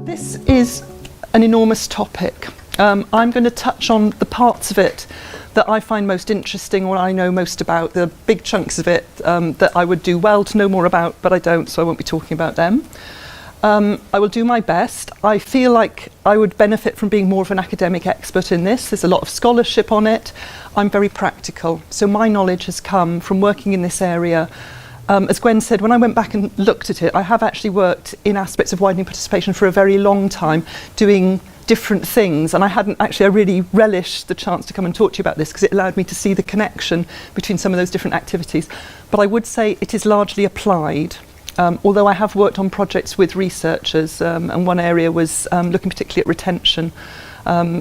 This is an enormous topic. I'm going to touch on the parts of it that I find most interesting or I know most about, the big chunks of it that I would do well to know more about, but I don't, so I won't be talking about them. I will do my best. I feel like I would benefit from being more of an academic expert in this. There's a lot of scholarship on it. I'm very practical. So my knowledge has come from working in this area. As Gwen said, when I went back and looked at it, I have actually worked in aspects of widening participation for a very long time, doing different things, and I really relished the chance to come and talk to you about this because it allowed me to see the connection between some of those different activities. But I would say it is largely applied, although I have worked on projects with researchers, and one area was looking particularly at retention.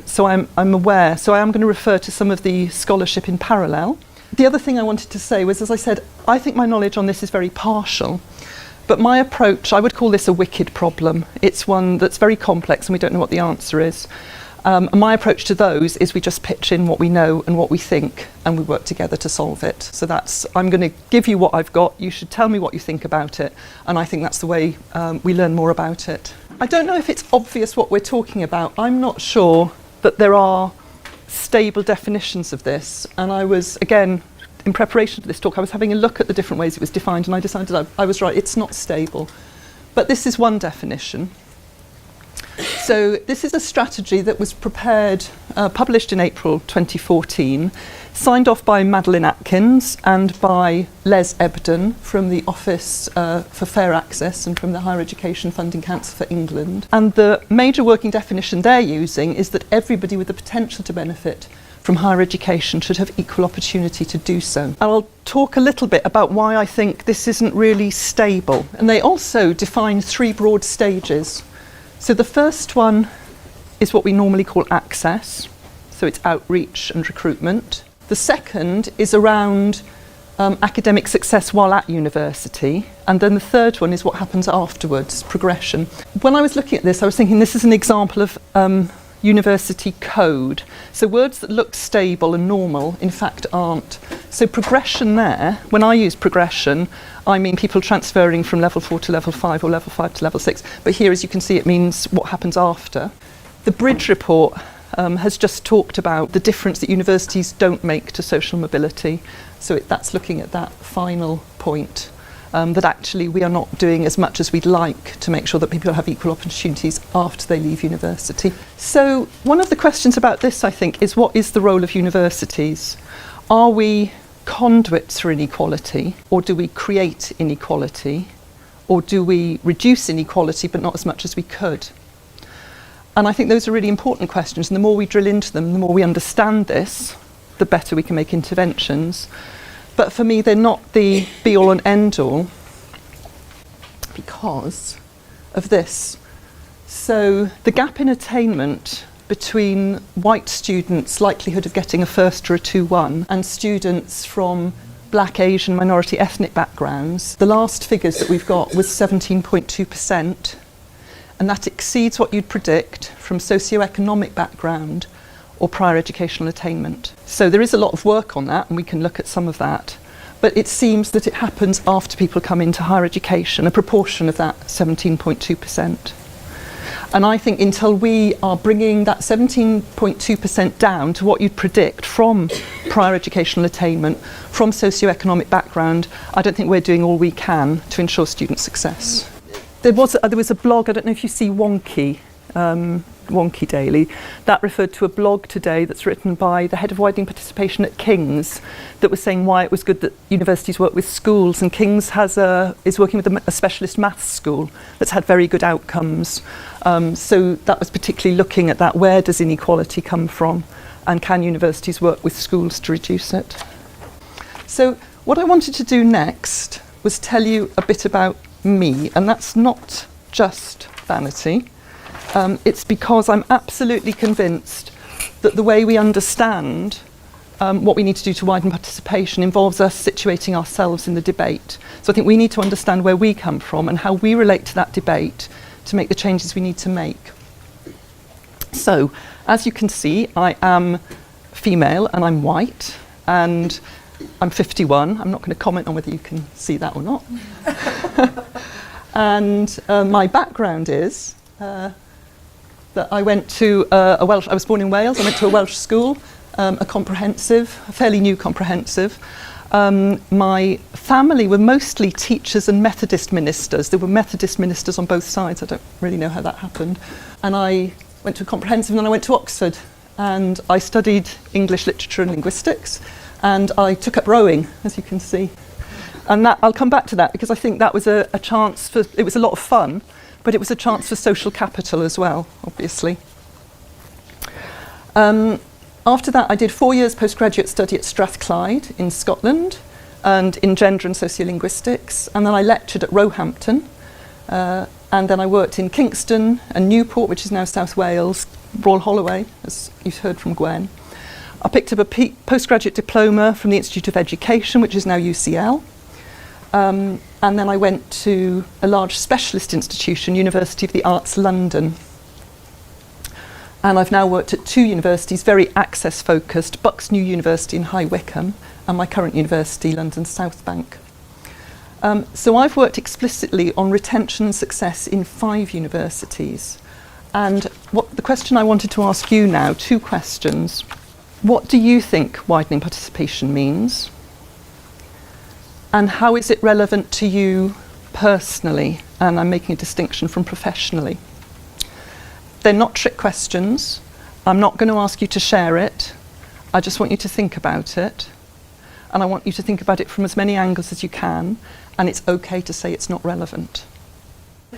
So I'm aware, so I am going to refer to some of the scholarship in parallel. The other thing I wanted to say was, as I said, I think my knowledge on this is very partial. But my approach, I would call this a wicked problem. It's one that's very complex and we don't know what the answer is. And my approach to those is we just pitch in what we know and what we think and we work together to solve it. So I'm going to give you what I've got, you should tell me what you think about it, and I think that's the way we learn more about it. I don't know if it's obvious what we're talking about. I'm not sure that there are stable definitions of this, and I was, again, in preparation for this talk, I was having a look at the different ways it was defined and I decided I was right, it's not stable. But this is one definition. So this is a strategy that was prepared, published in April 2014, signed off by Madeline Atkins and by Les Ebden from the Office for Fair Access and from the Higher Education Funding Council for England. And the major working definition they're using is that everybody with the potential to benefit from higher education should have equal opportunity to do so. I'll talk a little bit about why I think this isn't really stable. And they also define three broad stages. So the first one is what we normally call access. So it's outreach and recruitment. The second is around academic success while at university. And then the third one is what happens afterwards, progression. When I was looking at this, I was thinking this is an example of university code. So words that look stable and normal, in fact, aren't. So progression there, when I use progression, I mean people transferring from level 4 to level 5 or level 5 to level 6. But here, as you can see, it means what happens after. The Bridge report has just talked about the difference that universities don't make to social mobility. So that's looking at that final point. That actually we are not doing as much as we'd like to make sure that people have equal opportunities after they leave university. So one of the questions about this, I think, is what is the role of universities? Are we conduits for inequality, or do we create inequality, or do we reduce inequality but not as much as we could? And I think those are really important questions, and the more we drill into them, the more we understand this, the better we can make interventions. But for me, they're not the be-all and end-all because of this. So the gap in attainment between white students' likelihood of getting a first or a 2-1 and students from Black, Asian, minority ethnic backgrounds, the last figures that we've got was 17.2%, and that exceeds what you'd predict from socioeconomic background or prior educational attainment. So there is a lot of work on that, and we can look at some of that. But it seems that it happens after people come into higher education, a proportion of that 17.2%. And I think until we are bringing that 17.2% down to what you'd predict from prior educational attainment, from socioeconomic background, I don't think we're doing all we can to ensure student success. There was a blog, I don't know if you see Wonky Daily, that referred to a blog today that's written by the head of widening participation at King's that was saying why it was good that universities work with schools, and King's is working with a specialist maths school that's had very good outcomes. So that was particularly looking at that, where does inequality come from, and can universities work with schools to reduce it? So what I wanted to do next was tell you a bit about me, and that's not just vanity. It's because I'm absolutely convinced that the way we understand what we need to do to widen participation involves us situating ourselves in the debate. So I think we need to understand where we come from and how we relate to that debate to make the changes we need to make. So, as you can see, I am female and I'm white, and I'm 51. I'm not going to comment on whether you can see that or not. And my background is that I went to I was born in Wales, I went to a Welsh school, a fairly new comprehensive. My family were mostly teachers and Methodist ministers. There were Methodist ministers on both sides. I don't really know how that happened. And I went to a comprehensive and then I went to Oxford and I studied English literature and linguistics and I took up rowing, as you can see. And that, I'll come back to that because I think that was a chance for, it was a lot of fun, but it was a chance for social capital as well, obviously. After that, I did 4 years postgraduate study at Strathclyde in Scotland and in gender and sociolinguistics. And then I lectured at Roehampton. And then I worked in Kingston and Newport, which is now South Wales, Royal Holloway, as you've heard from Gwen. I picked up a postgraduate diploma from the Institute of Education, which is now UCL. And then I went to a large specialist institution, University of the Arts London. And I've now worked at 2 universities, very access-focused, Bucks New University in High Wycombe and my current university, London South Bank. So I've worked explicitly on retention and success in 5 universities. And the question I wanted to ask you now, 2 questions. What do you think widening participation means? And how is it relevant to you personally? And I'm making a distinction from professionally. They're not trick questions. I'm not going to ask you to share it. I just want you to think about it. And I want you to think about it from as many angles as you can. And it's okay to say it's not relevant.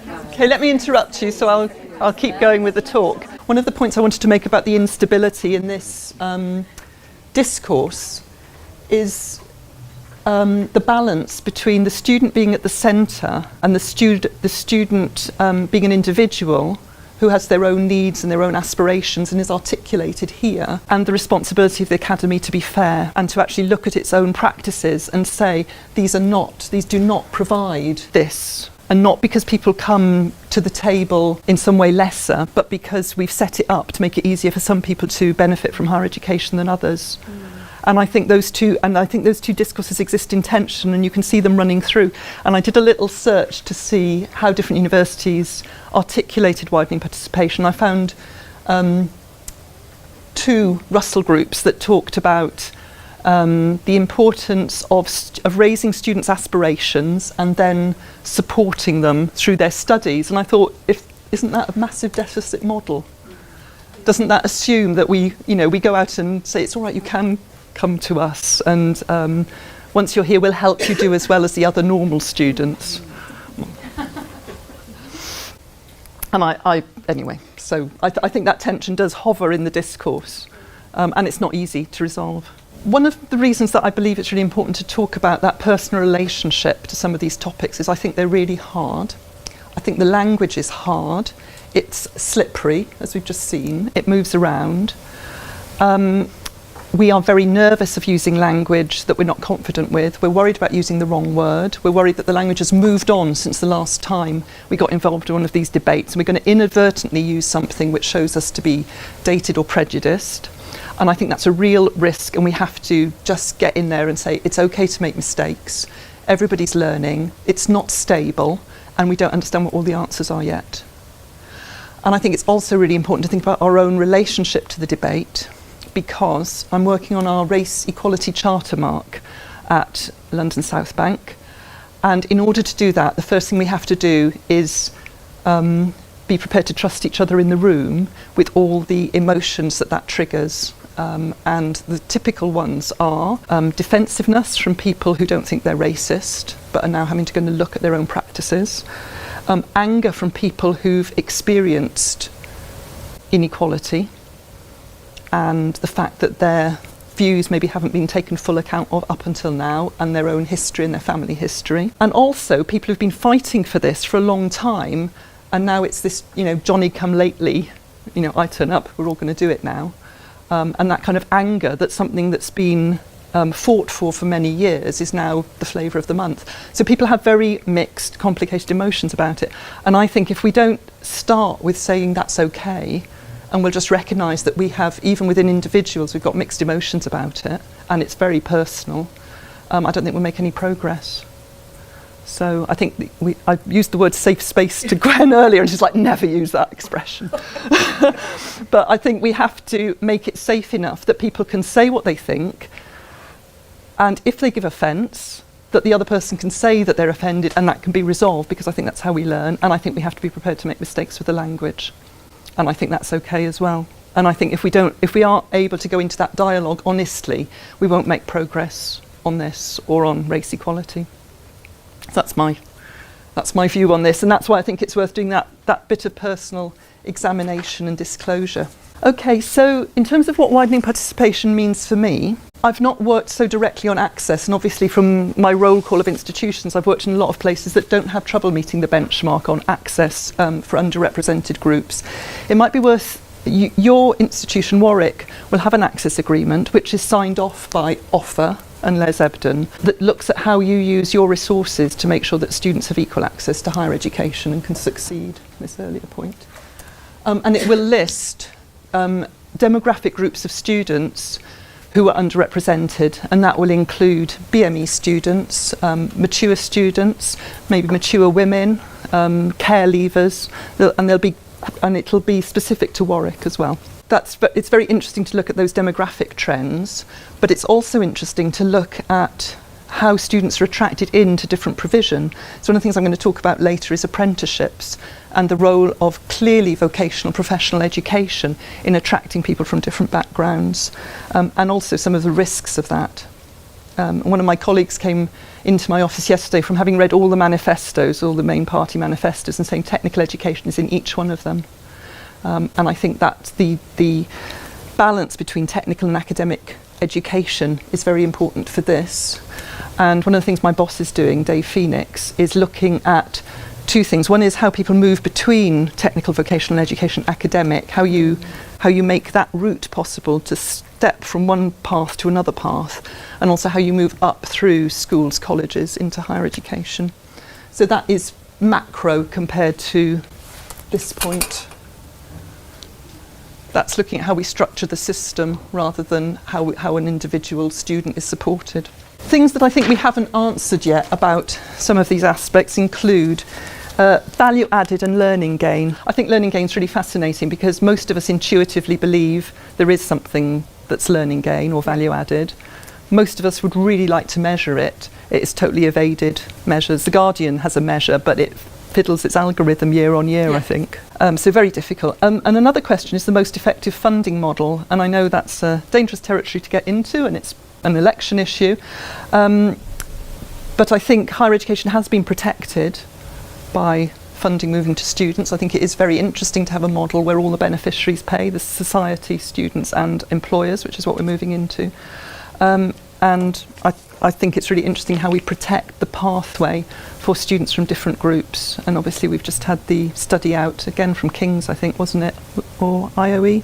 Okay, let me interrupt you, so I'll keep going with the talk. One of the points I wanted to make about the instability in this discourse is the balance between the student being at the centre and the student being an individual who has their own needs and their own aspirations and is articulated here, and the responsibility of the academy to be fair and to actually look at its own practices and say these do not provide this, and not because people come to the table in some way lesser, but because we've set it up to make it easier for some people to benefit from higher education than others. And I think those two discourses exist in tension, and you can see them running through. And I did a little search to see how different universities articulated widening participation. I found 2 Russell groups that talked about the importance of raising students' aspirations and then supporting them through their studies. And I thought, isn't that a massive deficit model? Doesn't that assume that we go out and say, it's all right, you can come to us, and once you're here we'll help you do as well as the other normal students. And anyway, so I think that tension does hover in the discourse, and it's not easy to resolve. One of the reasons that I believe it's really important to talk about that personal relationship to some of these topics is I think they're really hard. I think the language is hard. It's slippery, as we've just seen. It moves around. We are very nervous of using language that we're not confident with. We're worried about using the wrong word. We're worried that the language has moved on since the last time we got involved in one of these debates. And we're going to inadvertently use something which shows us to be dated or prejudiced. And I think that's a real risk, and we have to just get in there and say it's okay to make mistakes. Everybody's learning. It's not stable, and we don't understand what all the answers are yet. And I think it's also really important to think about our own relationship to the debate, because I'm working on our race equality charter mark at London South Bank. And in order to do that, the first thing we have to do is be prepared to trust each other in the room with all the emotions that triggers. And the typical ones are defensiveness from people who don't think they're racist, but are now having to go and look at their own practices. Anger from people who've experienced inequality, and the fact that their views maybe haven't been taken full account of up until now, and their own history and their family history. And also people who've been fighting for this for a long time, and now it's this, Johnny come lately, I turn up, we're all going to do it now. And that kind of anger that something that's been fought for many years is now the flavour of the month. So people have very mixed, complicated emotions about it. And I think if we don't start with saying that's okay, and we'll just recognise that we have, even within individuals, we've got mixed emotions about it, and it's very personal, I don't think we'll make any progress. So I think I used the word safe space to Gwen earlier, and she's like, never use that expression. But I think we have to make it safe enough that people can say what they think, and if they give offence, that the other person can say that they're offended, and that can be resolved, because I think that's how we learn, and I think we have to be prepared to make mistakes with the language. And I think that's okay as well. And I think if we aren't able to go into that dialogue honestly, we won't make progress on this or on race equality. So that's my view on this, and that's why I think it's worth doing that bit of personal examination and disclosure. Okay, so in terms of what widening participation means for me, I've not worked so directly on access, and obviously from my roll call of institutions, I've worked in a lot of places that don't have trouble meeting the benchmark on access for underrepresented groups. It might be worth, your institution, Warwick, will have an access agreement which is signed off by Offer and Les Ebden, that looks at how you use your resources to make sure that students have equal access to higher education and can succeed, this earlier point. And it will list demographic groups of students who are underrepresented, and that will include BME students, mature students, maybe mature women, care leavers, and it'll be specific to Warwick as well. It's very interesting to look at those demographic trends, but it's also interesting to look at how students are attracted into different provision. So one of the things I'm going to talk about later is apprenticeships and the role of clearly vocational professional education in attracting people from different backgrounds, and also some of the risks of that. One of my colleagues came into my office yesterday from having read all the manifestos, all the main party manifestos, and saying technical education is in each one of them. And I think that the balance between technical and academic education is very important for this. And one of the things my boss is doing, Dave Phoenix, is looking at two things. One is how people move between technical vocational education and academic, how you make that route possible to step from one path to another path, and also how you move up through schools, colleges into higher education. So that is macro compared to this point. That's looking at how we structure the system rather than how an individual student is supported. Things that I think we haven't answered yet about some of these aspects include value added and learning gain. I think learning gain is really fascinating because most of us intuitively believe there is something that's learning gain or value added. Most of us would really like to measure it. It is totally evaded measures. The Guardian has a measure, but it fiddles its algorithm year on year, I think. So very difficult. And another question is the most effective funding model. And I know that's a dangerous territory to get into, and it's an election issue. But I think higher education has been protected by funding moving to students. I think it is very interesting to have a model where all the beneficiaries pay, the society, students and employers, which is what we're moving into. And I think it's really interesting how we protect the pathway for students from different groups. And obviously we've just had the study out, again from King's, I think, wasn't it? Or IOE?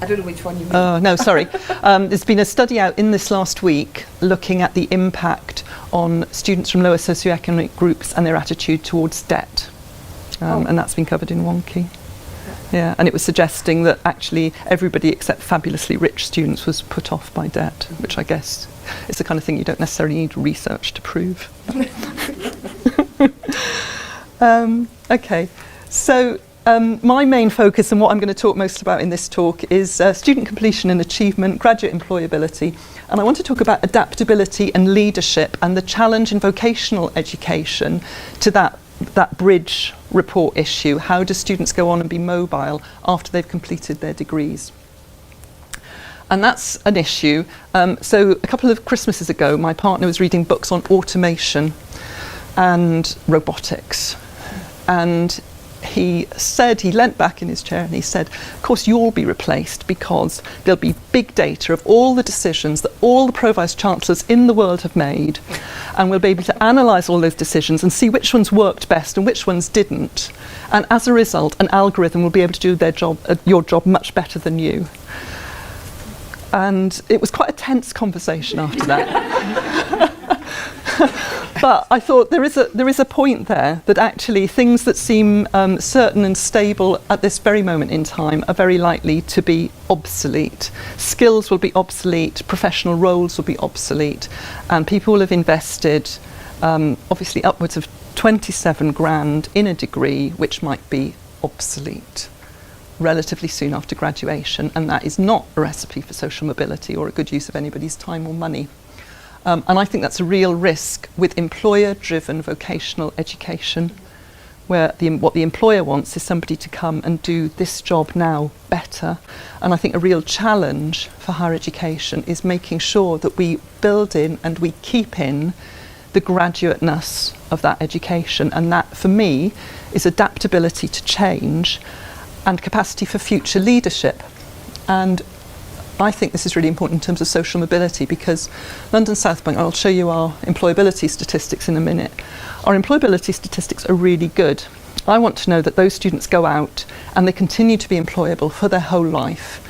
I don't know which one you mean. Oh, no, sorry. There's been a study out in this last week looking at the impact on students from lower socioeconomic groups and their attitude towards debt. And that's been covered in Wonky. Yeah, and it was suggesting that actually everybody except fabulously rich students was put off by debt, which I guess is the kind of thing you don't necessarily need research to prove. Okay, so my main focus and what I'm going to talk most about in this talk is student completion and achievement, graduate employability, and I want to talk about adaptability and leadership and the challenge in vocational education to that bridge report issue. How do students go on and be mobile after they've completed their degrees? And that's an issue. So a couple of Christmases ago, my partner was reading books on automation and robotics. And he said, he leant back in his chair and he said, of course you'll be replaced because there'll be big data of all the decisions that all the Pro-Vice Chancellors in the world have made, and we'll be able to analyse all those decisions and see which ones worked best and which ones didn't. And as a result, an algorithm will be able to do their job, your job much better than you. And it was quite a tense conversation after that. But I thought there is a point there that actually things that seem certain and stable at this very moment in time are very likely to be obsolete. Skills will be obsolete, professional roles will be obsolete, and people will have invested obviously upwards of 27 grand in a degree which might be obsolete relatively soon after graduation, and that is not a recipe for social mobility or a good use of anybody's time or money. And I think that's a real risk with employer-driven vocational education, where what the employer wants is somebody to come and do this job now better. And I think a real challenge for higher education is making sure that we build in and we keep in the graduateness of that education. And that, for me, is adaptability to change and capacity for future leadership. And I think this is really important in terms of social mobility, because London South Bank, I'll show you our employability statistics in a minute. Our employability statistics are really good. I want to know that those students go out and they continue to be employable for their whole life.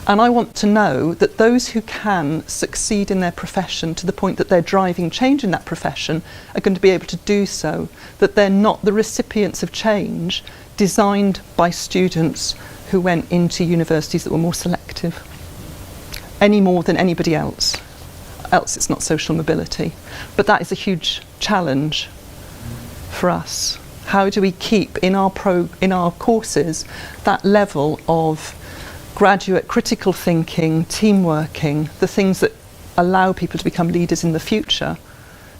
And I want to know that those who can succeed in their profession to the point that they're driving change in that profession are going to be able to do so, that they're not the recipients of change designed by students who went into universities that were more selective, any more than anybody else. Else it's not social mobility. But that is a huge challenge for us. How do we keep in our courses that level of graduate critical thinking, team working, the things that allow people to become leaders in the future,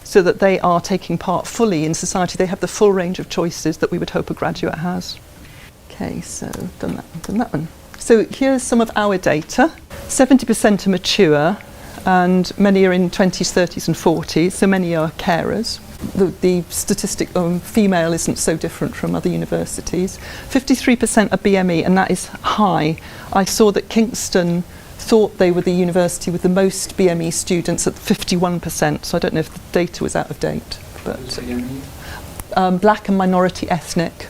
so that they are taking part fully in society. They have the full range of choices that we would hope a graduate has. Okay, so done that one. So here's some of our data. 70% are mature, and many are in 20s, 30s and 40s, so many are carers. The statistic on female isn't so different from other universities. 53% are BME, and that is high. I saw that Kingston thought they were the university with the most BME students at 51%, so I don't know if the data was out of date. But black and minority ethnic.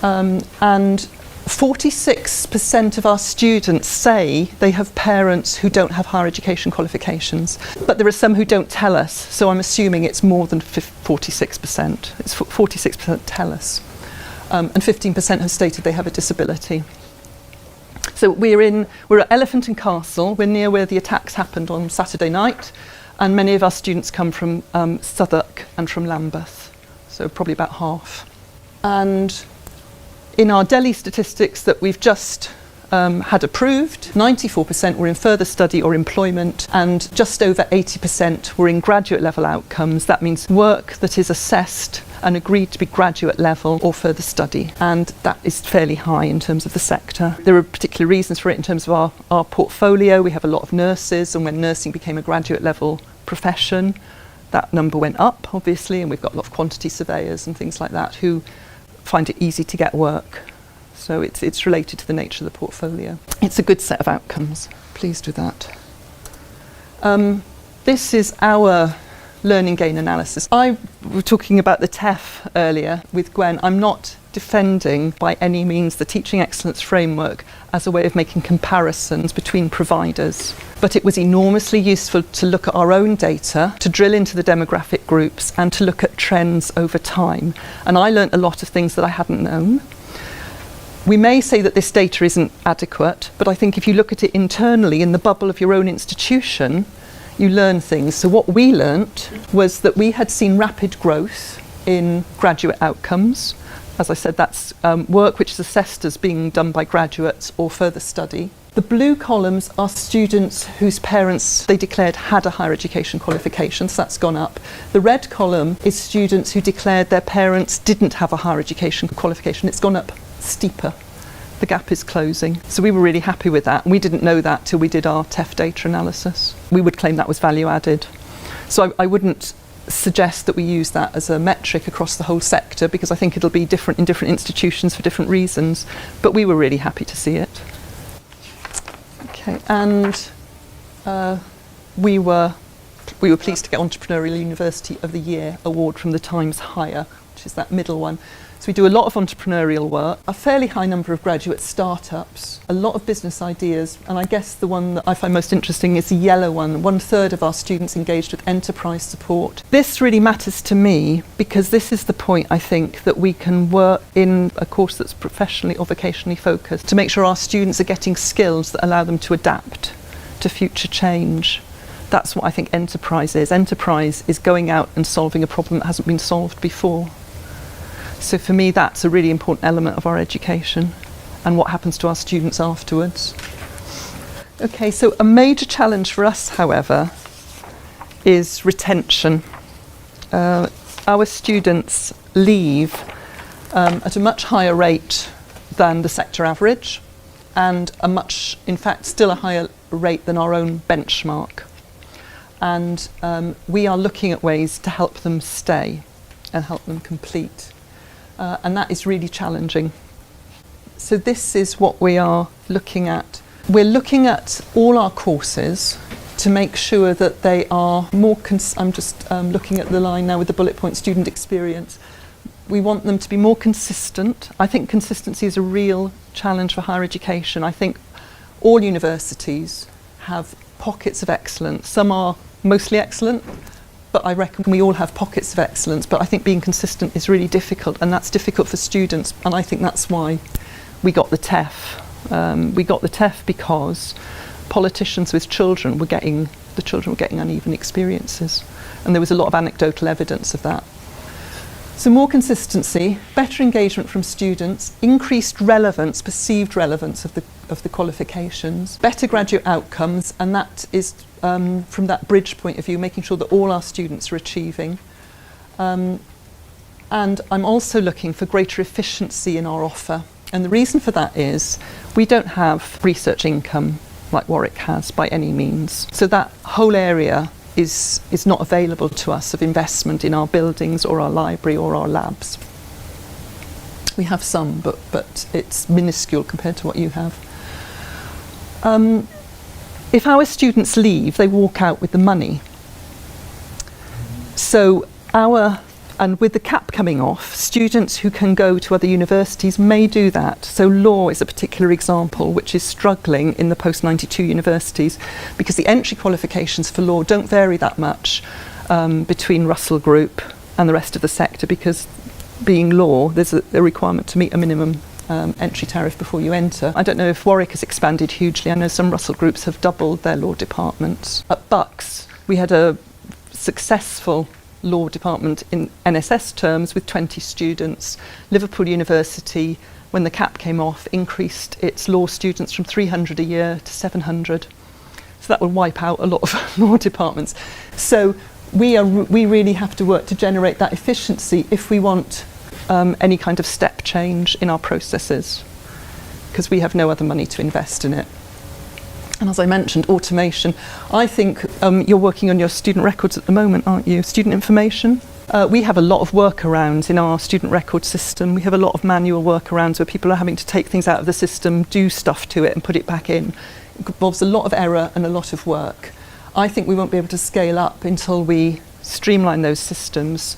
And 46% of our students say they have parents who don't have higher education qualifications, but there are some who don't tell us, so I'm assuming it's more than 46%. It's 46% tell us, and 15% have stated they have a disability. So we're at Elephant and Castle. We're near where the attacks happened on Saturday night, and many of our students come from Southwark and from Lambeth, so probably about half. And in our Delhi statistics that we've just had approved, 94% were in further study or employment, and just over 80% were in graduate level outcomes. That means work that is assessed and agreed to be graduate level or further study, and that is fairly high in terms of the sector. There are particular reasons for it in terms of our portfolio. We have a lot of nurses, and when nursing became a graduate level profession, that number went up, obviously, and we've got a lot of quantity surveyors and things like that who find it easy to get work. So it's related to the nature of the portfolio. It's a good set of outcomes. Pleased with that. This is our learning gain analysis. I was talking about the TEF earlier with Gwen. I'm not defending by any means the teaching excellence framework as a way of making comparisons between providers, but it was enormously useful to look at our own data, to drill into the demographic groups and to look at trends over time. And I learnt a lot of things that I hadn't known. We may say that this data isn't adequate, but I think if you look at it internally in the bubble of your own institution, you learn things. So what we learnt was that we had seen rapid growth in graduate outcomes. As I said, that's work which is assessed as being done by graduates or further study. The blue columns are students whose parents they declared had a higher education qualification, so that's gone up. The red column is students who declared their parents didn't have a higher education qualification. It's gone up steeper. The gap is closing. So we were really happy with that. We didn't know that till we did our TEF data analysis. We would claim that was value added. So I wouldn't suggest that we use that as a metric across the whole sector, because I think it'll be different in different institutions for different reasons, but we were really happy to see it. Okay, and we were pleased to get Entrepreneurial University of the Year award from the Times Higher, which is that middle one. So we do a lot of entrepreneurial work, a fairly high number of graduate startups, a lot of business ideas, and I guess the one that I find most interesting is the yellow one. 1/3 of our students engaged with enterprise support. This really matters to me because this is the point, I think, that we can work in a course that's professionally or vocationally focused to make sure our students are getting skills that allow them to adapt to future change. That's what I think enterprise is. Enterprise is going out and solving a problem that hasn't been solved before. So for me, that's a really important element of our education and what happens to our students afterwards. Okay, so a major challenge for us, however, is retention. Our students leave at a much higher rate than the sector average, and in fact, still a higher rate than our own benchmark. And we are looking at ways to help them stay and help them complete. And that is really challenging. So this is what we are looking at. We're looking at all our courses to make sure that they are more, I'm just looking at the line now with the bullet point student experience. We want them to be more consistent. I think consistency is a real challenge for higher education. I think all universities have pockets of excellence. Some are mostly excellent, but I reckon we all have pockets of excellence. But I think being consistent is really difficult, and that's difficult for students. And I think that's why we got the TEF. We got the TEF because politicians with children were getting uneven experiences, and there was a lot of anecdotal evidence of that. So more consistency, better engagement from students, increased relevance, perceived relevance of the qualifications, better graduate outcomes, and that is from that bridge point of view, making sure that all our students are achieving. And I'm also looking for greater efficiency in our offer. And the reason for that is we don't have research income like Warwick has by any means. So that whole area is not available to us of investment in our buildings or our library or our labs. We have some, but it's minuscule compared to what you have. If our students leave, they walk out with the money. So and with the cap coming off, students who can go to other universities may do that. So law is a particular example which is struggling in the post-92 universities because the entry qualifications for law don't vary that much between Russell Group and the rest of the sector, because being law, there's a requirement to meet a minimum entry tariff before you enter. I don't know if Warwick has expanded hugely. I know some Russell Groups have doubled their law departments. At Bucks, we had a successful law department in NSS terms with 20 students. Liverpool University, when the cap came off, increased its law students from 300 a year to 700. So that will wipe out a lot of law departments. So we really have to work to generate that efficiency if we want any kind of step change in our processes, because we have no other money to invest in it. And as I mentioned, automation. I think you're working on your student records at the moment, aren't you? Student information. We have a lot of workarounds in our student record system. We have a lot of manual workarounds where people are having to take things out of the system, do stuff to it and put it back in. It involves a lot of error and a lot of work. I think we won't be able to scale up until we streamline those systems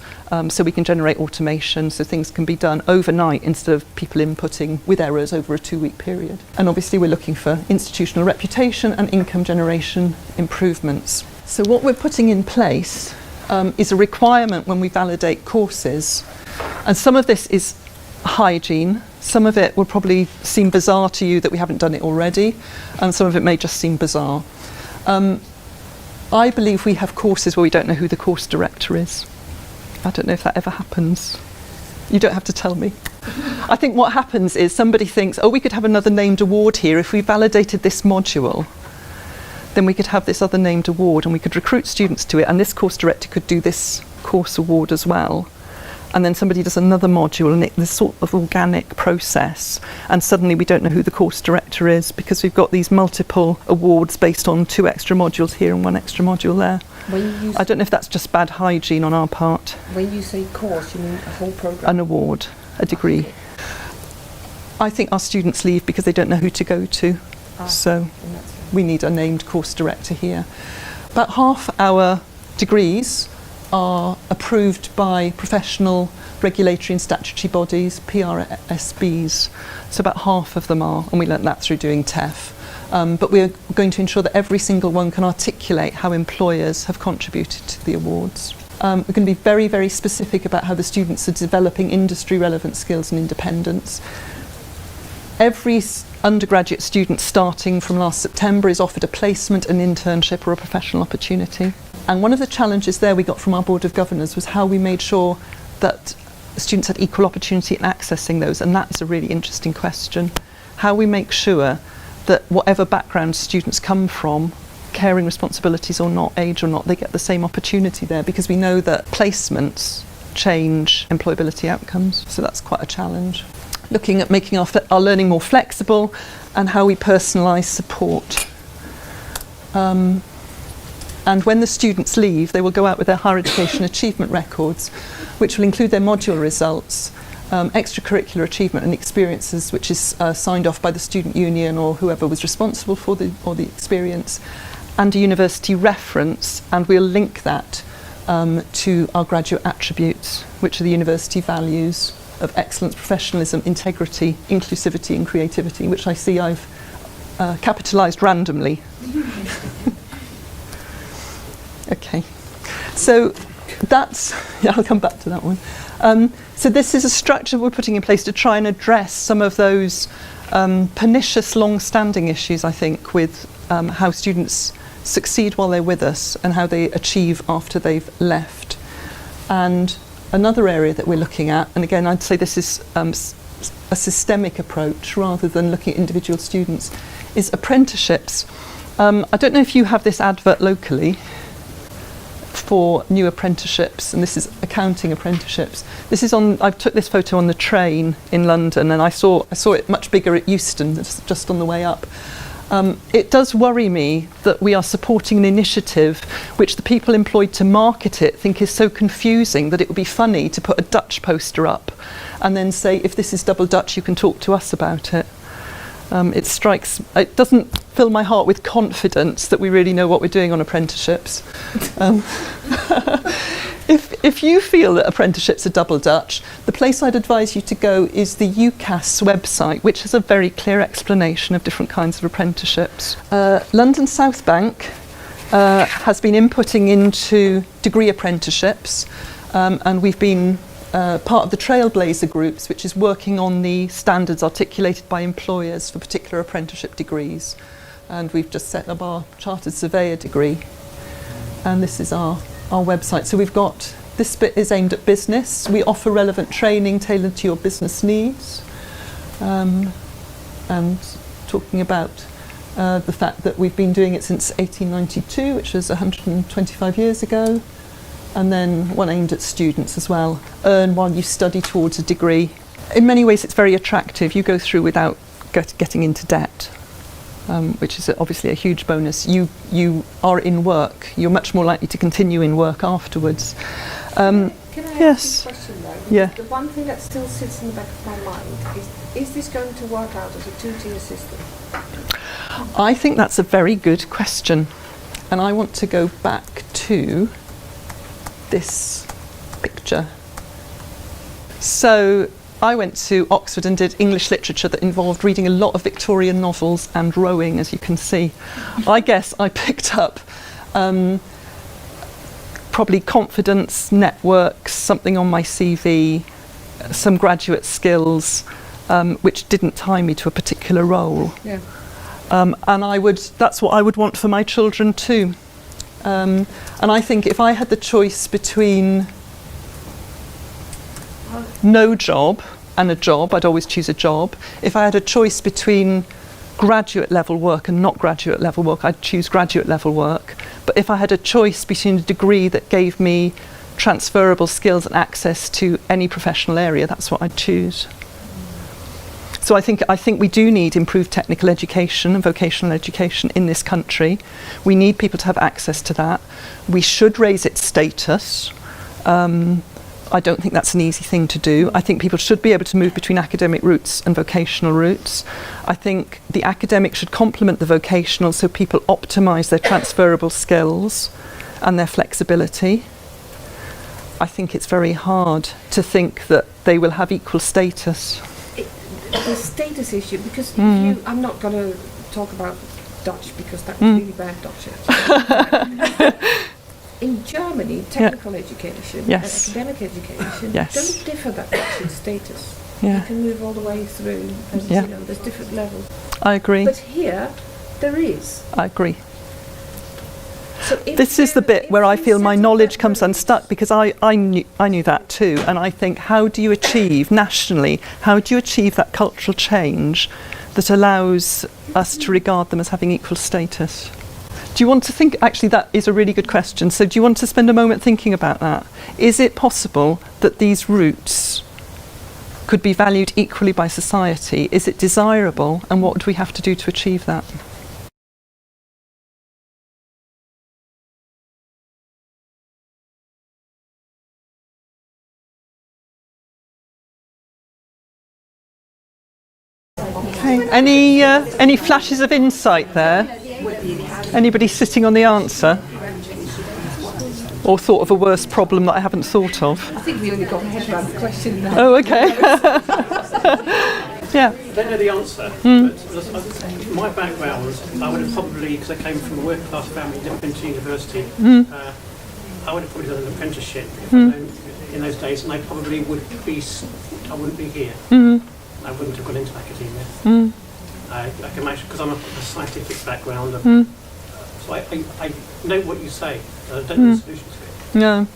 so we can generate automation so things can be done overnight instead of people inputting with errors over a 2-week period. And obviously we're looking for institutional reputation and income generation improvements. So what we're putting in place is a requirement when we validate courses, and some of this is hygiene. Some of it will probably seem bizarre to you that we haven't done it already, and some of it may just seem bizarre. I believe we have courses where we don't know who the course director is. I don't know if that ever happens. You don't have to tell me. I think what happens is somebody thinks, oh, we could have another named award here. If we validated this module, then we could have this other named award and we could recruit students to it, and this course director could do this course award as well. And then somebody does another module, and this sort of organic process, and suddenly we don't know who the course director is because we've got these multiple awards based on 2 extra modules here and 1 extra module there. I don't know if that's just bad hygiene on our part. When you say course, you mean a whole programme? An award, a degree. Okay. I think our students leave because they don't know who to go to. So we need a named course director here. About half our degrees are approved by professional regulatory and statutory bodies, PRSBs. So about half of them are, and we learnt that through doing TEF. But we're going to ensure that every single one can articulate how employers have contributed to the awards. We're going to be very, very specific about how the students are developing industry relevant skills and independence. every undergraduate student starting from last September is offered a placement, an internship or a professional opportunity. And one of the challenges there we got from our Board of Governors was how we made sure that students had equal opportunity in accessing those, and that is a really interesting question. How we make sure that whatever background students come from, caring responsibilities or not, age or not, they get the same opportunity there, because we know that placements change employability outcomes, so that's quite a challenge. Looking at making our learning more flexible and how we personalise support. And when the students leave, they will go out with their higher education achievement records, which will include their module results, extracurricular achievement and experiences, which is signed off by the student union or whoever was responsible for the experience, and a university reference, and we'll link that to our graduate attributes, which are the university values of excellence, professionalism, integrity, inclusivity and creativity, which I see I've capitalised randomly. Okay, so that's, yeah, I'll come back to that one. So this is a structure we're putting in place to try and address some of those pernicious long-standing issues, I think, with how students succeed while they're with us and how they achieve after they've left. And another area that we're looking at, and again I'd say this is a systemic approach rather than looking at individual students, is apprenticeships. I don't know if you have this advert locally for new apprenticeships, and this is accounting apprenticeships. This is on, I took this photo on the train in London, and I saw it much bigger at Euston, just on the way up. It does worry me that we are supporting an initiative which the people employed to market it think is so confusing that it would be funny to put a Dutch poster up and then say, if this is double Dutch, you can talk to us about it. It doesn't fill my heart with confidence that we really know what we're doing on apprenticeships. If you feel that apprenticeships are double Dutch, the place I'd advise you to go is the UCAS website, which has a very clear explanation of different kinds of apprenticeships. London South Bank has been inputting into degree apprenticeships, and we've been part of the Trailblazer groups, which is working on the standards articulated by employers for particular apprenticeship degrees. And we've just set up our Chartered Surveyor degree. And this is our website. So we've got, this bit is aimed at business. We offer relevant training tailored to your business needs. And talking about the fact that we've been doing it since 1892, which was 125 years ago. And then one aimed at students as well. Earn while you study towards a degree. In many ways it's very attractive. You go through without getting into debt, which is obviously a huge bonus. You are in work. You're much more likely to continue in work afterwards. Can I yes. ask you a question though? Yeah. The one thing that still sits in the back of my mind is this going to work out as a two-tier system? I think that's a very good question. And I want to go back to this picture. So I went to Oxford and did English literature that involved reading a lot of Victorian novels and rowing, as you can see. I guess I picked up probably confidence, networks, something on my CV, some graduate skills, which didn't tie me to a particular role. Yeah. And that's what I would want for my children too. And I think if I had the choice between no job and a job, I'd always choose a job. If I had a choice between graduate level work and not graduate level work, I'd choose graduate level work. But if I had a choice between a degree that gave me transferable skills and access to any professional area, that's what I'd choose. So I think we do need improved technical education and vocational education in this country. We need people to have access to that. We should raise its status. I don't think that's an easy thing to do. I think people should be able to move between academic routes and vocational routes. I think the academic should complement the vocational so people optimise their transferable skills and their flexibility. I think it's very hard to think that they will have equal status. The status issue, because if I'm not going to talk about Dutch because that's really bad Dutch. In Germany, technical education and academic education don't differ that much in status. Yeah. You can move all the way through, and Yeah. you know, there's different levels. I agree. But here, there is. I agree. So if This is the there- bit where if I you feel my set up knowledge that comes route- unstuck, because I knew that too, and I think, how do you achieve nationally, how do you achieve that cultural change that allows us to regard them as having equal status? Do you want to think, actually that is a really good question, so do you want to spend a moment thinking about that? Is it possible that these routes could be valued equally by society? Is it desirable, and what would we have to do to achieve that? Okay. Any flashes of insight there? Anybody sitting on the answer? Or thought of a worse problem that I haven't thought of? I think we only got ahead around the question now. Oh, okay. Yeah. I don't know the answer, but my background, I would have probably, because I came from a working class family, never been to university, I would have probably done an apprenticeship if I'd known in those days, and I probably I wouldn't be here. I wouldn't have gone into academia. I can imagine, because I'm a scientific background, so I know what you say, I don't know the solution to it. No.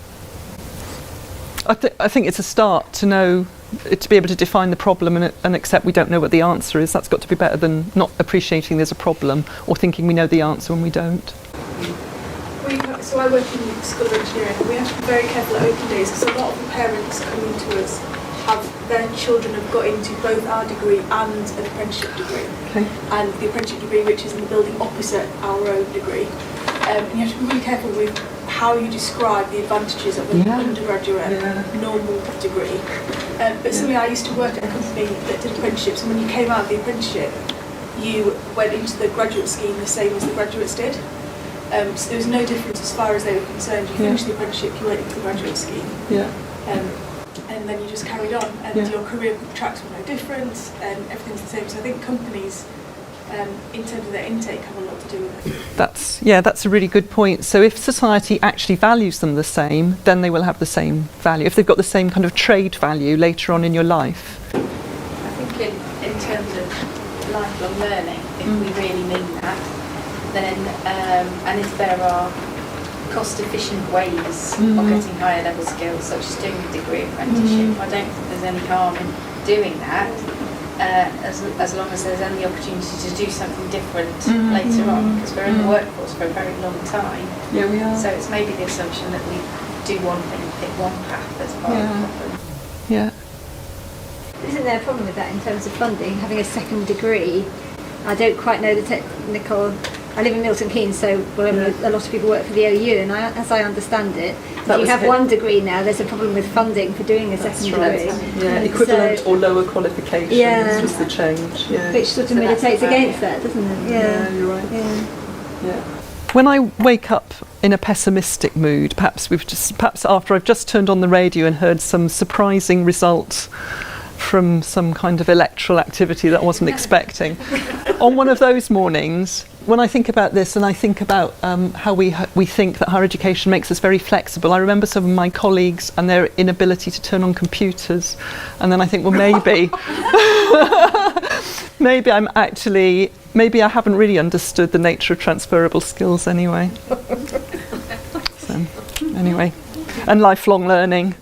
I think it's a start to know, to be able to define the problem and accept we don't know what the answer is. That's got to be better than not appreciating there's a problem or thinking we know the answer when we don't. So I work in school of engineering, and we have to be very careful at open days because a lot of the parents coming to us their children have got into both our degree and an apprenticeship degree. Okay. And the apprenticeship degree, which is in the building opposite our own degree. And you have to be really careful with how you describe the advantages of an undergraduate normal degree. But similarly, I used to work at a company that did apprenticeships, and when you came out of the apprenticeship, you went into the graduate scheme the same as the graduates did. So there was no difference as far as they were concerned. You finished the apprenticeship, you went into the graduate scheme. And then you just carried on, and your career tracks were no different, and everything's the same. So I think companies, in terms of their intake, have a lot to do with it. That's a really good point. So if society actually values them the same, then they will have the same value. If they've got the same kind of trade value later on in your life. I think in terms of lifelong learning, if we really mean that, then and if there are cost-efficient ways of getting higher level skills, such as doing a degree apprenticeship, I don't think there's any harm in doing that, as long as there's any opportunity to do something different later on, because we're in the workforce for a very long time. Yeah, we are. So it's maybe the assumption that we do one thing, pick one path as part of the problem. Yeah. Isn't there a problem with that in terms of funding, having a second degree? I don't quite know the technical. I live in Milton Keynes, so a lot of people work for the OU, and as I understand it, if you have one degree now, there's a problem with funding for doing a second degree. Yeah, equivalent or lower qualifications was the change. Yeah. Which sort of militates against that, doesn't it? Yeah, you're right. Yeah. When I wake up in a pessimistic mood, perhaps after I've just turned on the radio and heard some surprising results from some kind of electoral activity that I wasn't expecting. On one of those mornings, when I think about this and I think about how we think that higher education makes us very flexible, I remember some of my colleagues and their inability to turn on computers, and then I think, well, maybe I haven't really understood the nature of transferable skills anyway. So, anyway, and lifelong learning.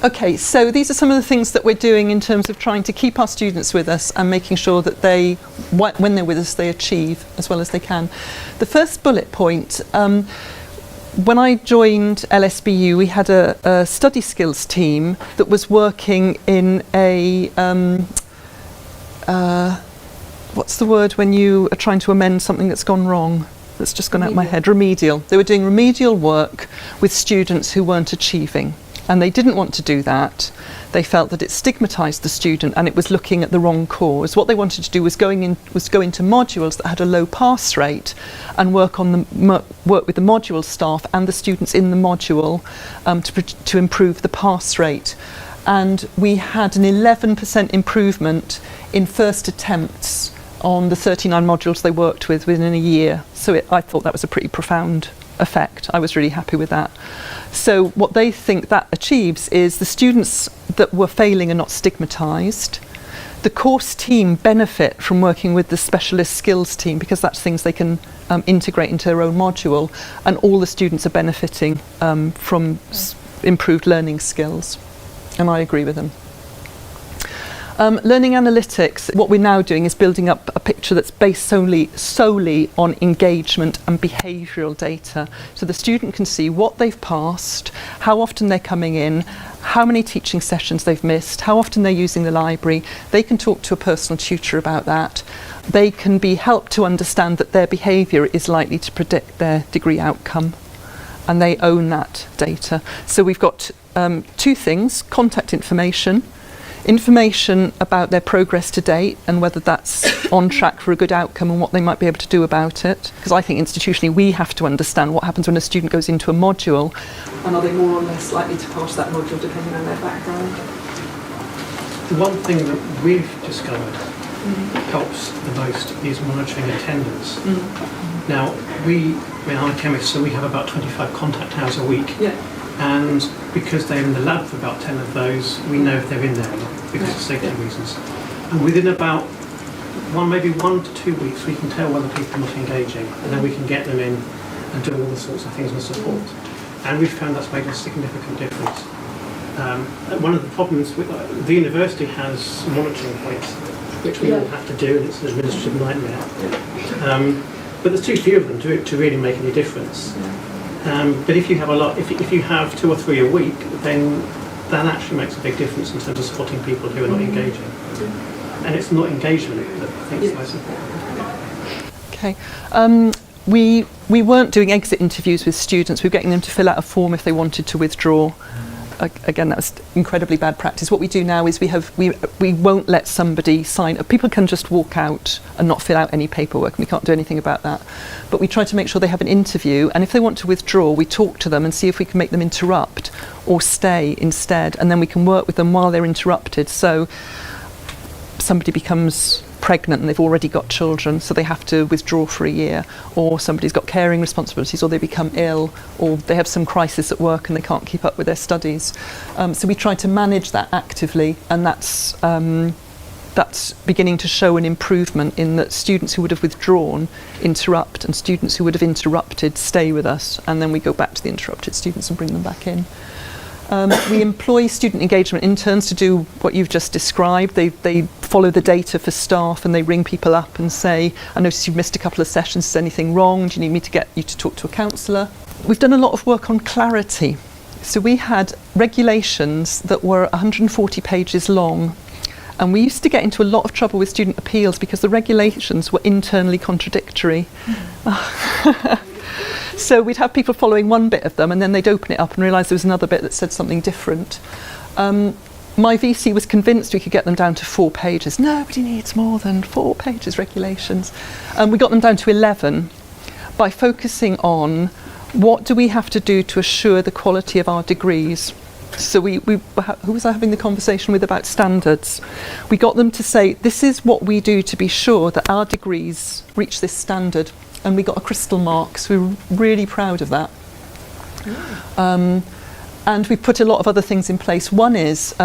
Okay, so these are some of the things that we're doing in terms of trying to keep our students with us and making sure that when they're with us, they achieve as well as they can. The first bullet point, when I joined LSBU, we had a study skills team that was working in a, what's the word when you are trying to amend something that's gone wrong? That's just gone out of my head. Remedial. They were doing remedial work with students who weren't achieving. And they didn't want to do that. They felt that it stigmatised the student and it was looking at the wrong cause. What they wanted to do was go into modules that had a low pass rate and work with the module staff and the students in the module to improve the pass rate. And we had an 11% improvement in first attempts on the 39 modules they worked with within a year. So I thought that was a pretty profound effect. I was really happy with that. So what they think that achieves is the students that were failing are not stigmatised. The course team benefit from working with the specialist skills team because that's things they can integrate into their own module, and all the students are benefiting from improved learning skills. And I agree with them. Learning analytics, what we're now doing is building up a picture that's based solely on engagement and behavioural data. So the student can see what they've passed, how often they're coming in, how many teaching sessions they've missed, how often they're using the library. They can talk to a personal tutor about that. They can be helped to understand that their behaviour is likely to predict their degree outcome, and they own that data. So we've got two things: contact information about their progress to date and whether that's on track for a good outcome and what they might be able to do about it. Because I think institutionally we have to understand what happens when a student goes into a module, and are they more or less likely to pass that module depending on their background. The one thing that we've discovered helps the most is monitoring attendance. Now, I'm a chemist, so we have about 25 contact hours a week. Yeah. And because they're in the lab for about 10 of those, we know if they're in there or not, because of safety reasons. And within about maybe 1 to 2 weeks, we can tell whether people are not engaging, and then we can get them in and do all the sorts of things and support. And we've found that's made a significant difference. One of the problems with the university has monitoring points, which we all have to do, and it's an administrative nightmare. But there's too few of them to really make any difference. But if you have if you have 2 or 3 a week, then that actually makes a big difference in terms of spotting people who are not engaging. And it's not engagement that I think is most important. Okay. We weren't doing exit interviews with students. We were getting them to fill out a form if they wanted to withdraw. Again, that was incredibly bad practice. What we do now is we won't let somebody sign. People can just walk out and not fill out any paperwork, and we can't do anything about that. But we try to make sure they have an interview, and if they want to withdraw, we talk to them and see if we can make them interrupt or stay instead, and then we can work with them while they're interrupted. So somebody becomes pregnant and they've already got children, so they have to withdraw for a year, or somebody's got caring responsibilities, or they become ill, or they have some crisis at work and they can't keep up with their studies. So we try to manage that actively, and that's beginning to show an improvement in that students who would have withdrawn interrupt, and students who would have interrupted stay with us, and then we go back to the interrupted students and bring them back in. We employ student engagement interns to do what you've just described. They follow the data for staff, and they ring people up and say, I noticed you've missed a couple of sessions, is anything wrong? Do you need me to get you to talk to a counsellor? We've done a lot of work on clarity. So we had regulations that were 140 pages long, and we used to get into a lot of trouble with student appeals because the regulations were internally contradictory. So we'd have people following one bit of them, and then they'd open it up and realise there was another bit that said something different. My VC was convinced we could get them down to 4 pages. Nobody needs more than 4 pages regulations. We got them down to 11 by focusing on what do we have to do to assure the quality of our degrees. So who was I having the conversation with about standards? We got them to say, this is what we do to be sure that our degrees reach this standard. And we got a crystal mark, so we were really proud of that. And we put a lot of other things in place. One is,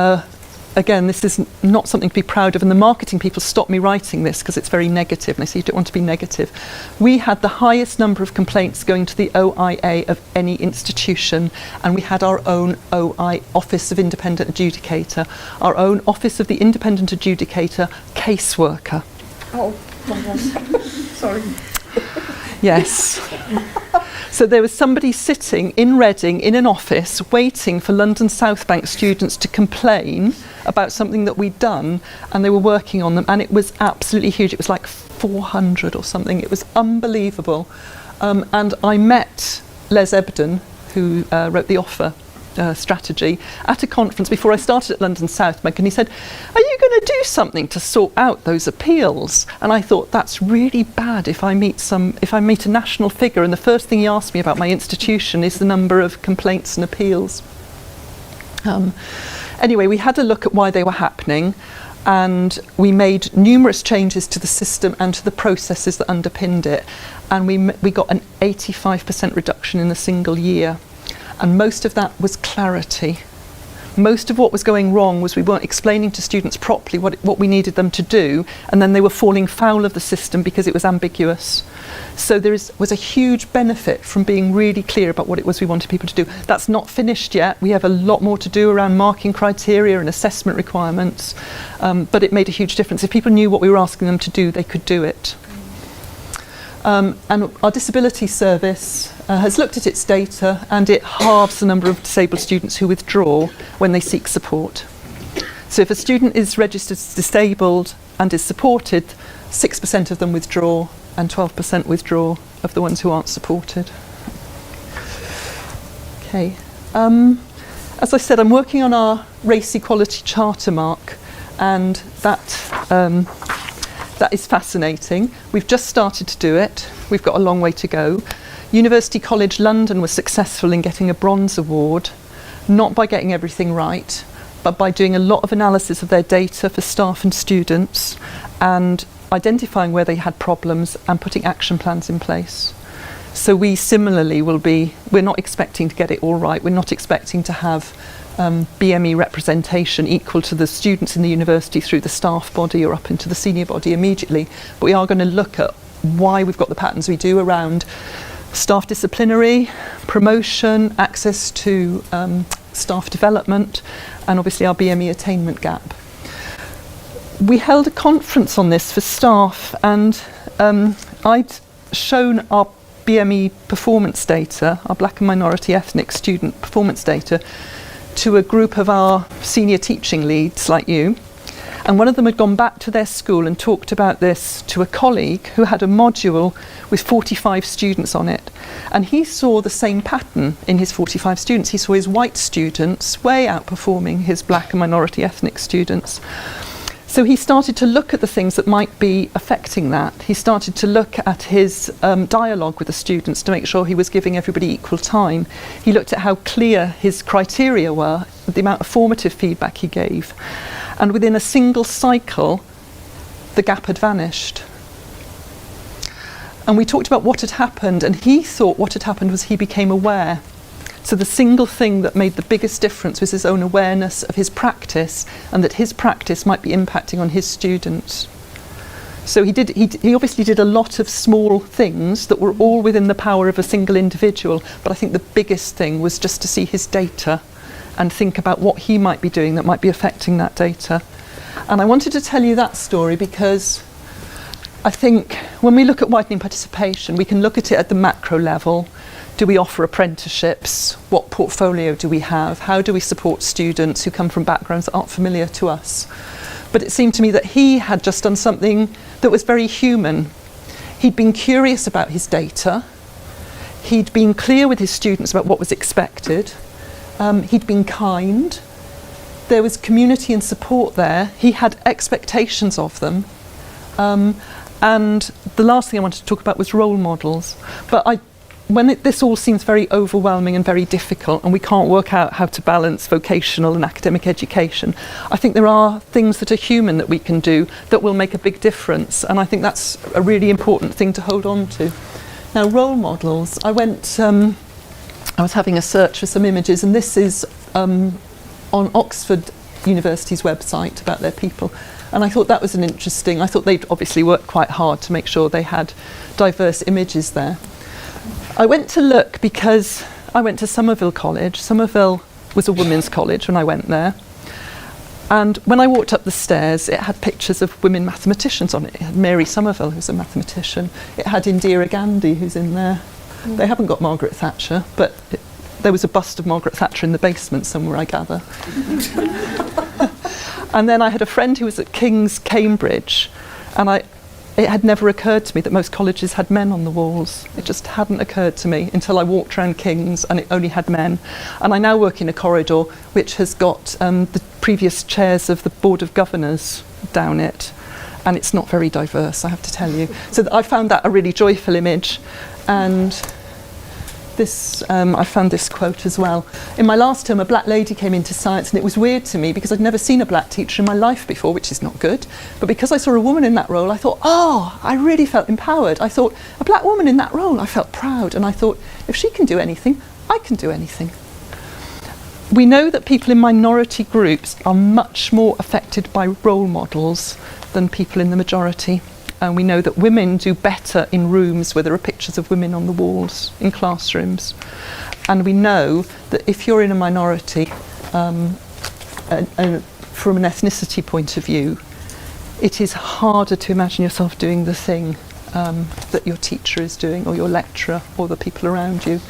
again, this is not something to be proud of, and the marketing people stopped me writing this because it's very negative, and I say you don't want to be negative. We had the highest number of complaints going to the OIA of any institution, and we had our own Office of Independent Adjudicator, our own Office of the Independent Adjudicator caseworker. Oh, my gosh. Sorry. Yes. So there was somebody sitting in Reading in an office waiting for London South Bank students to complain about something that we'd done, and they were working on them, and it was absolutely huge. It was like 400 or something. It was unbelievable. And I met Les Ebden, who wrote the offer strategy, at a conference before I started at London South Bank, and he said, are you going to do something to sort out those appeals? And I thought, that's really bad if I meet a national figure and the first thing he asked me about my institution is the number of complaints and appeals. Anyway, we had a look at why they were happening. And we made numerous changes to the system and to the processes that underpinned it. And we got an 85% reduction in a single year. And most of that was clarity. Most of what was going wrong was we weren't explaining to students properly what we needed them to do, and then they were falling foul of the system because it was ambiguous. So there was a huge benefit from being really clear about what it was we wanted people to do. That's not finished yet. We have a lot more to do around marking criteria and assessment requirements, but it made a huge difference. If people knew what we were asking them to do, they could do it. And our disability service has looked at its data, and it halves the number of disabled students who withdraw when they seek support. So if a student is registered as disabled and is supported, 6% of them withdraw and 12% withdraw of the ones who aren't supported. Okay. As I said, I'm working on our race equality charter mark, and that is fascinating. We've just started to do it. We've got a long way to go. University College London was successful in getting a bronze award, not by getting everything right, but by doing a lot of analysis of their data for staff and students and identifying where they had problems and putting action plans in place. So we similarly we're not expecting to get it all right. We're not expecting to have BME representation equal to the students in the university through the staff body or up into the senior body immediately. But we are going to look at why we've got the patterns we do around staff disciplinary, promotion, access to staff development, and obviously our BME attainment gap. We held a conference on this for staff, and I'd shown our BME performance data, our black and minority ethnic student performance data, to a group of our senior teaching leads like you. And one of them had gone back to their school and talked about this to a colleague who had a module with 45 students on it. And he saw the same pattern in his 45 students. He saw his white students way outperforming his black and minority ethnic students. So he started to look at the things that might be affecting that. He started to look at his dialogue with the students to make sure he was giving everybody equal time. He looked at how clear his criteria were, the amount of formative feedback he gave. And within a single cycle, the gap had vanished. And we talked about what had happened, and he thought what had happened was he became aware. So the single thing that made the biggest difference was his own awareness of his practice, and that his practice might be impacting on his students. So he obviously did a lot of small things that were all within the power of a single individual, but I think the biggest thing was just to see his data and think about what he might be doing that might be affecting that data. And I wanted to tell you that story because I think when we look at widening participation, we can look at it at the macro level. Do we offer apprenticeships? What portfolio do we have? How do we support students who come from backgrounds that aren't familiar to us? But it seemed to me that he had just done something that was very human. He'd been curious about his data. He'd been clear with his students about what was expected. He'd been kind. There was community and support there. He had expectations of them. And the last thing I wanted to talk about was role models. But this all seems very overwhelming and very difficult, and we can't work out how to balance vocational and academic education, I think there are things that are human that we can do that will make a big difference, and I think that's a really important thing to hold on to. Now, role models. I was having a search for some images, and this is on Oxford University's website about their people. And I thought that was I thought they'd obviously worked quite hard to make sure they had diverse images there. I went to look because I went to Somerville College. Somerville was a women's college when I went there. And when I walked up the stairs, it had pictures of women mathematicians on it. It had Mary Somerville, who's a mathematician. It had Indira Gandhi, who's in there. They haven't got Margaret Thatcher, but there was a bust of Margaret Thatcher in the basement somewhere, I gather. And then I had a friend who was at King's Cambridge, and it had never occurred to me that most colleges had men on the walls. It just hadn't occurred to me until I walked around King's and it only had men. And I now work in a corridor which has got the previous chairs of the Board of Governors down it, and it's not very diverse, I have to tell you. So I found that a really joyful image. And I found this quote as well. In my last term, a black lady came into science, and it was weird to me because I'd never seen a black teacher in my life before, which is not good. But because I saw a woman in that role, I thought, I really felt empowered. I thought, a black woman in that role, I felt proud. And I thought, if she can do anything, I can do anything. We know that people in minority groups are much more affected by role models than people in the majority. And we know that women do better in rooms where there are pictures of women on the walls, in classrooms. And we know that if you're in a minority, and from an ethnicity point of view, it is harder to imagine yourself doing the thing that your teacher is doing, or your lecturer, or the people around you.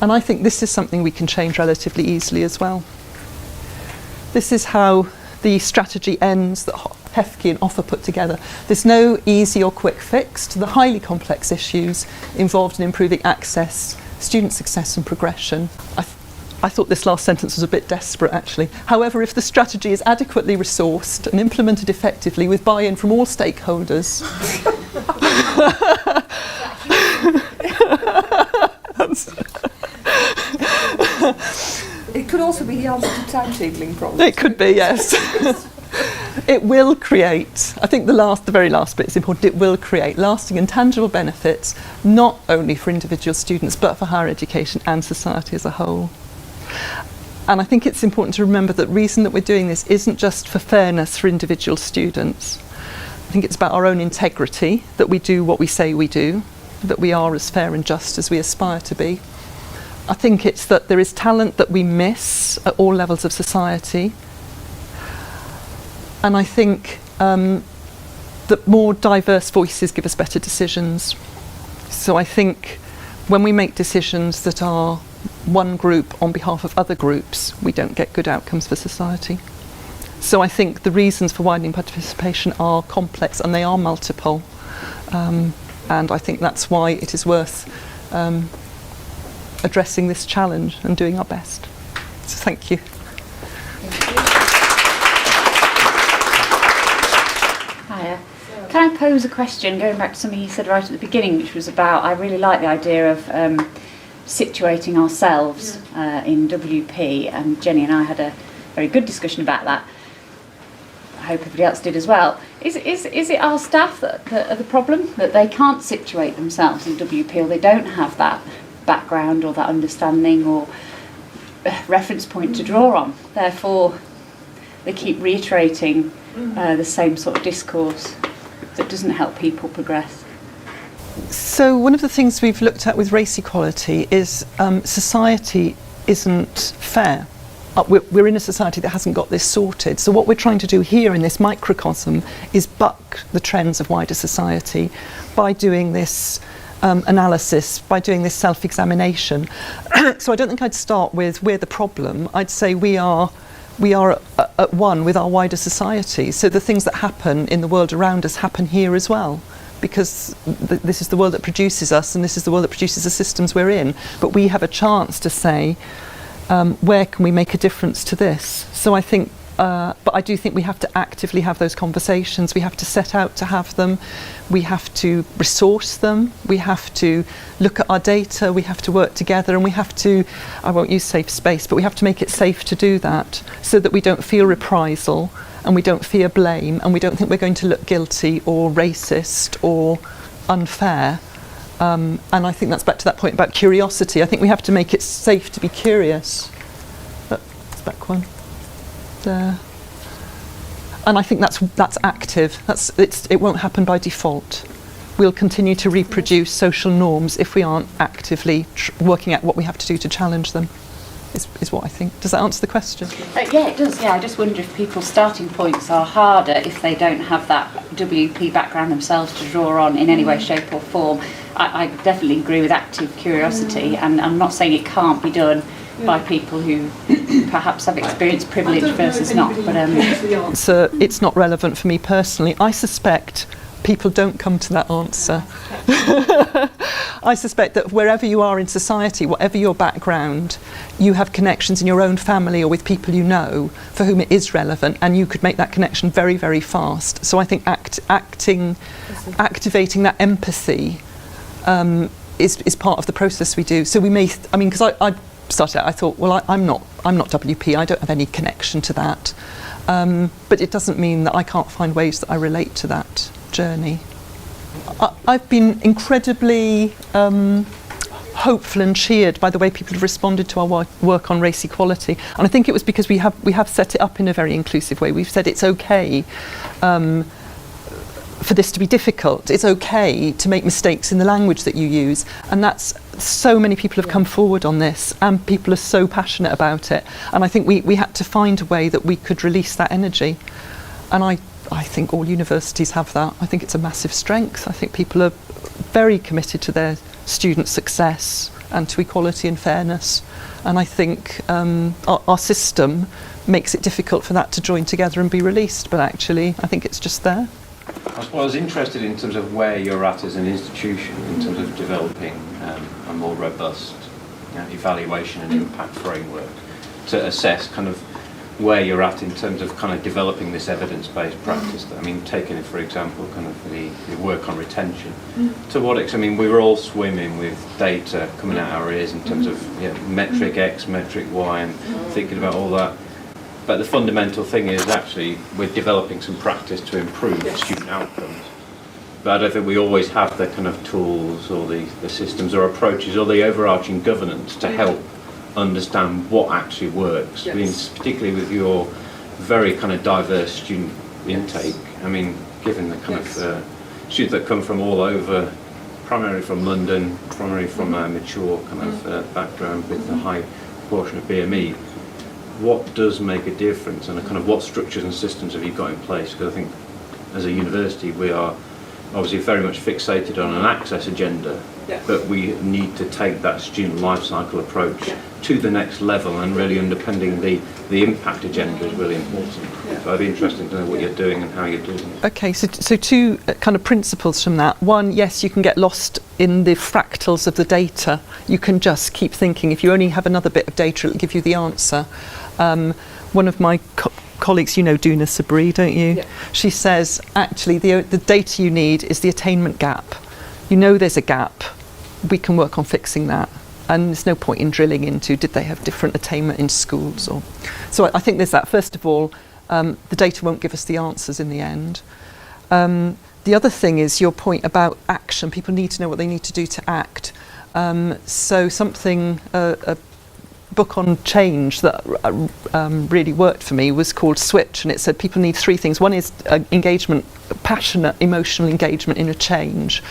And I think this is something we can change relatively easily as well. This is how the strategy ends that Hefke and Offer put together. There's no easy or quick fix to the highly complex issues involved in improving access, student success and progression. I thought this last sentence was a bit desperate, actually. However, if the strategy is adequately resourced and implemented effectively with buy-in from all stakeholders, It could also be the answer to timetabling problems. it could be, yes. It will create, I think the very last bit is important, it will create lasting and tangible benefits, not only for individual students, but for higher education and society as a whole. And I think it's important to remember that the reason that we're doing this isn't just for fairness for individual students. I think it's about our own integrity, that we do what we say we do, that we are as fair and just as we aspire to be. I think it's that there is talent that we miss at all levels of society. And I think that more diverse voices give us better decisions. So I think when we make decisions that are one group on behalf of other groups, we don't get good outcomes for society. So I think the reasons for widening participation are complex and they are multiple. And I think that's why it is worth addressing this challenge and doing our best. So thank you. Hiya. Can I pose a question, going back to something you said right at the beginning, which was about, I really like the idea of situating ourselves in WP, and Jenny and I had a very good discussion about that. I hope everybody else did as well. Is it our staff that are the problem, that they can't situate themselves in WP, or they don't have that background or that understanding or reference point to draw on? Therefore, they keep reiterating the same sort of discourse that doesn't help people progress. So one of the things we've looked at with race equality is society isn't fair. We're in a society that hasn't got this sorted. So what we're trying to do here in this microcosm is buck the trends of wider society by doing this analysis, by doing this self-examination. So I don't think I'd start with we're the problem. I'd say we are at one with our wider society. So the things that happen in the world around us happen here as well, because this is the world that produces us and this is the world that produces the systems we're in. But we have a chance to say, where can we make a difference to this? So I think, but I do think we have to actively have those conversations. We have to set out to have them. We have to resource them. We have to look at our data. We have to work together, and we have to, I won't use safe space, but we have to make it safe to do that so that we don't feel reprisal and we don't fear blame and we don't think we're going to look guilty or racist or unfair. And I think that's back to that point about curiosity. I think we have to make it safe to be curious. It's back one. There. And I think that's active. It won't happen by default. We'll continue to reproduce social norms if we aren't actively working out what we have to do to challenge them, is what I think. Does that answer the question? Yeah, it does. Yeah, I just wonder if people's starting points are harder if they don't have that WP background themselves to draw on in any way, shape or form. I definitely agree with active curiosity, and I'm not saying it can't be done by people who perhaps have experienced privilege versus not. But so it's not relevant for me personally. I suspect people don't come to that answer. I suspect that wherever you are in society, whatever your background, you have connections in your own family or with people you know for whom it is relevant, and you could make that connection very, very fast. So I think activating that empathy is part of the process we do. So we may, because I started out, I thought, well, I'm not WP, I don't have any connection to that. But it doesn't mean that I can't find ways that I relate to that journey. I've been incredibly hopeful and cheered by the way people have responded to our work on race equality, and I think it was because we have set it up in a very inclusive way. We've said it's okay for this to be difficult. It's okay to make mistakes in the language that you use, and that's so many people have come forward on this, and people are so passionate about it. And I think we had to find a way that we could release that energy, and I think all universities have that. I think it's a massive strength. I think people are very committed to their student success and to equality and fairness, and I think our system makes it difficult for that to join together and be released, but actually I think it's just there. I was interested in terms of where you're at as an institution in terms of developing a more robust evaluation and impact framework to assess kind of where you're at in terms of kind of developing this evidence-based practice. I mean, taking it for example, kind of the work on retention. To what extent? I mean, we were all swimming with data coming out our ears in terms of metric X, metric Y, and thinking about all that. But the fundamental thing is actually we're developing some practice to improve student outcomes. But I don't think we always have the kind of tools or the systems or approaches or the overarching governance to help understand what actually works. I mean, particularly with your very kind of diverse student intake. I mean, given the kind of students that come from all over, primarily from London, primarily from a mature kind of background with a high proportion of BME. What does make a difference, and kind of what structures and systems have you got in place? Because I think as a university we are obviously very much fixated on an access agenda, but we need to take that student life cycle approach to the next level, and really underpinning the impact agenda is really important. So I'd be interested to know what you're doing and how you're doing it. Okay, so two kind of principles from that. One, yes, you can get lost in the fractals of the data. You can just keep thinking, if you only have another bit of data, it'll give you the answer. One of my colleagues, you know Duna Sabri, don't you? Yeah. She says, actually, the data you need is the attainment gap. You know there's a gap. We can work on fixing that. And there's no point in drilling into, did they have different attainment in schools? So I think there's that. First of all, the data won't give us the answers in the end. The other thing is your point about action. People need to know what they need to do to act. So something, a book on change that really worked for me was called Switch, and it said people need three things. One is engagement, passionate emotional engagement in a change.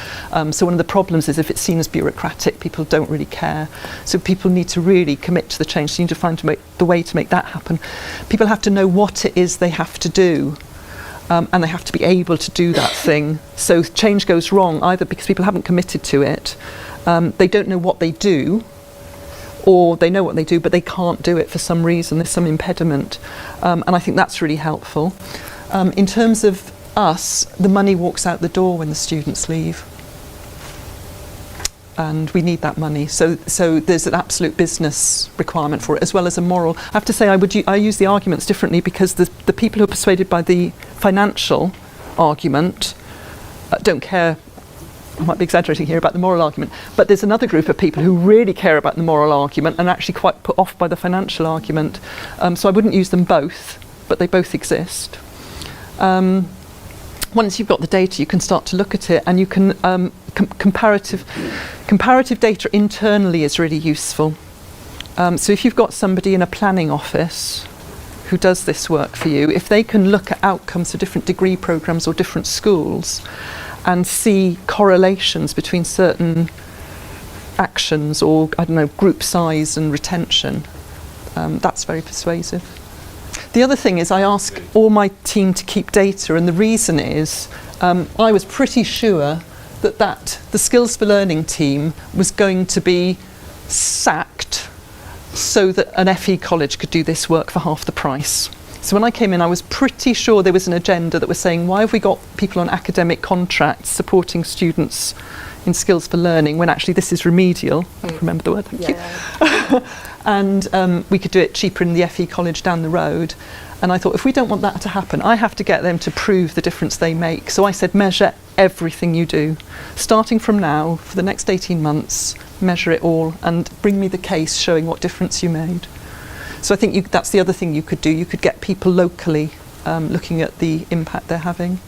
So one of the problems is if it's seen as bureaucratic, people don't really care. So people need to really commit to the change. So you need to find the way to make that happen. People have to know what it is they have to do. And they have to be able to do that thing. So change goes wrong either because people haven't committed to it, they don't know what they do, or they know what they do but they can't do it for some reason, there's some impediment. And I think that's really helpful. In terms of us, the money walks out the door when the students leave. And we need that money. So there's an absolute business requirement for it, as well as a moral. I have to say I use the arguments differently, because the people who are persuaded by the financial argument don't care. I might be exaggerating here about the moral argument, but there's another group of people who really care about the moral argument and actually quite put off by the financial argument. So I wouldn't use them both, but they both exist. Once you've got the data, you can start to look at it, and you can comparative data internally is really useful. So if you've got somebody in a planning office who does this work for you, if they can look at outcomes for different degree programs or different schools and see correlations between certain actions or, I don't know, group size and retention, that's very persuasive. The other thing is I ask all my team to keep data, and the reason is I was pretty sure that the Skills for Learning team was going to be sacked so that an FE college could do this work for half the price. So when I came in, I was pretty sure there was an agenda that was saying, why have we got people on academic contracts supporting students in Skills for Learning when actually this is remedial? I remember the word, thank you. And we could do it cheaper in the FE college down the road. And I thought, if we don't want that to happen, I have to get them to prove the difference they make. So I said, measure everything you do. Starting from now, for the next 18 months, measure it all and bring me the case showing what difference you made. So I think that's the other thing you could do. You could get people locally looking at the impact they're having.